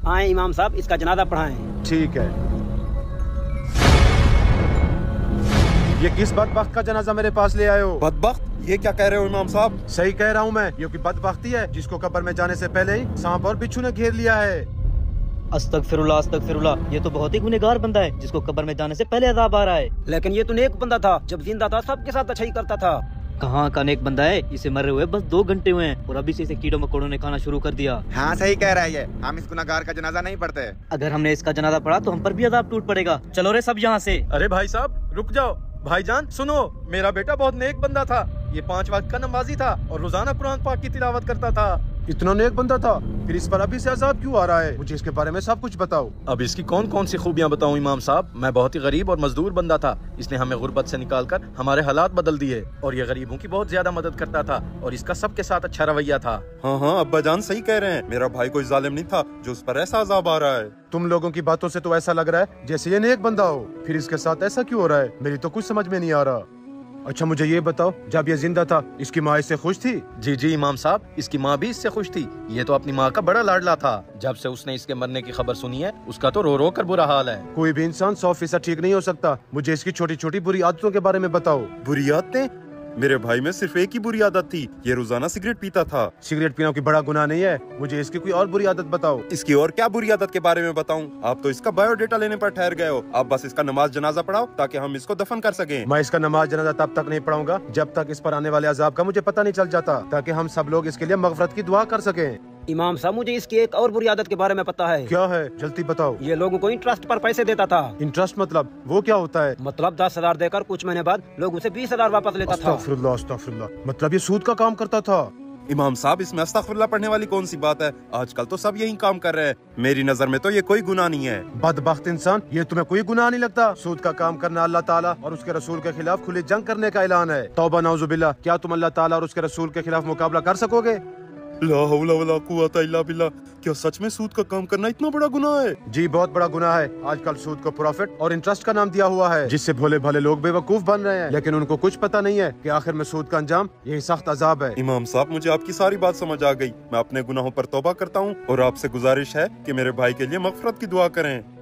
आए इमाम साहब, इसका जनाजा पढ़ाएं। ठीक है। ये किस बदबख्त का जनाजा मेरे पास ले आए हो? बदबख्त? ये क्या कह रहे हो इमाम साहब? सही कह रहा हूँ मैं, ये कोई बदबख्ती है जिसको कब्र में जाने से पहले ही सांप और बिच्छू ने घेर लिया है। अस्तगफिरुल्लाह अस्तगफिरुल्लाह, ये तो बहुत ही गुनहगार बंदा है जिसको कब्र में जाने से पहले अजाब आ रहा है। लेकिन ये तो नेक बंदा था, जब जिंदा था सबके साथ अच्छा ही करता था। कहाँ का नेक बंदा है, इसे मरे हुए बस 2 घंटे हुए हैं और अभी से इसे कीड़ों मकोड़ों ने खाना शुरू कर दिया। हाँ सही कह रहा है ये, हम इस गुनहगार का जनाजा नहीं पढ़ते। अगर हमने इसका जनाजा पढ़ा तो हम पर भी अजाब टूट पड़ेगा। चलो रे सब यहाँ से। अरे भाई साहब रुक जाओ। भाईजान सुनो, मेरा बेटा बहुत नेक बंदा था, ये 5 वक्त का नमाजी था और रोजाना कुरान पाक की तिलावत करता था। इतना नेक बंदा था, फिर इस पर अभी से अजाब क्यों आ रहा है? मुझे इसके बारे में सब कुछ बताओ। अब इसकी कौन कौन सी खूबियां बताऊं इमाम साहब? मैं बहुत ही गरीब और मजदूर बंदा था, इसने हमें गुर्बत से निकालकर हमारे हालात बदल दिए और ये गरीबों की बहुत ज्यादा मदद करता था और इसका सबके साथ अच्छा रवैया था। हाँ हाँ अब्बा जान सही कह रहे हैं, मेरा भाई कोई जालिम नहीं था जो उस पर ऐसा अजाब आ रहा है। तुम लोगों की बातों से तो ऐसा लग रहा है जैसे ये नेक बंदा हो, फिर इसके साथ ऐसा क्यों हो रहा है? मेरी तो कुछ समझ में नहीं आ रहा। अच्छा मुझे ये बताओ, जब ये जिंदा था इसकी माँ इससे खुश थी? जी जी इमाम साहब, इसकी माँ भी इससे खुश थी। ये तो अपनी माँ का बड़ा लाडला था। जब से उसने इसके मरने की खबर सुनी है उसका तो रो रो कर बुरा हाल है। कोई भी इंसान 100% ठीक नहीं हो सकता। मुझे इसकी छोटी छोटी बुरी आदतों के बारे में बताओ। बुरी आदतें? मेरे भाई में सिर्फ एक ही बुरी आदत थी, ये रोजाना सिगरेट पीता था। सिगरेट पीना कोई बड़ा गुनाह नहीं है, मुझे इसकी कोई और बुरी आदत बताओ। इसकी और क्या बुरी आदत के बारे में बताऊं? आप तो इसका बायोडेटा लेने पर ठहर गए हो। आप बस इसका नमाज जनाजा पढ़ाओ ताकि हम इसको दफन कर सकें। मैं इसका नमाज जनाजा तब तक नहीं पढ़ाऊंगा जब तक इस पर आने वाले अजाब का मुझे पता नहीं चल जाता, ताकि हम सब लोग इसके लिए मगफरत की दुआ कर सकें। इमाम साहब मुझे इसकी एक और बुरी आदत के बारे में पता है। क्या है? जल्दी बताओ। ये लोगों को इंटरेस्ट पर पैसे देता था। इंटरेस्ट मतलब वो क्या होता है? मतलब 10,000 देकर कुछ महीने बाद लोग उसे 20,000 वापस लेता था। अस्तगफिरुल्लाह अस्तगफिरुल्लाह, मतलब ये सूद का काम करता था। इमाम साहब इसमें अस्तगफिरुल्लाह पढ़ने वाली कौन सी बात है? आजकल तो सब यही काम कर रहे हैं। मेरी नजर में तो ये कोई गुनाह नहीं है। बदबख्त इंसान, ये तुम्हें कोई गुनाह नहीं लगता? सूद का काम करना अल्लाह ताला और उसके रसूल के खिलाफ खुली जंग करने का ऐलान है। तौबा नाउजुबिल्लाह, क्या तुम अल्लाह ताला और उसके रसूल के खिलाफ मुकाबला कर सकोगे? ला हौला वला कुव्वता इल्ला बिल्लाह, क्या सच में सूद का काम करना इतना बड़ा गुनाह है? जी बहुत बड़ा गुनाह है। आजकल सूद को प्रॉफिट और इंटरेस्ट का नाम दिया हुआ है, जिससे भोले भाले लोग बेवकूफ बन रहे हैं, लेकिन उनको कुछ पता नहीं है कि आखिर में सूद का अंजाम यही सख्त अजाब है। इमाम साहब मुझे आपकी सारी बात समझ आ गई। मैं अपने गुनाहों पर तौबा करता हूँ और आपसे गुजारिश है कि मेरे भाई के लिए मगफरत की दुआ करें।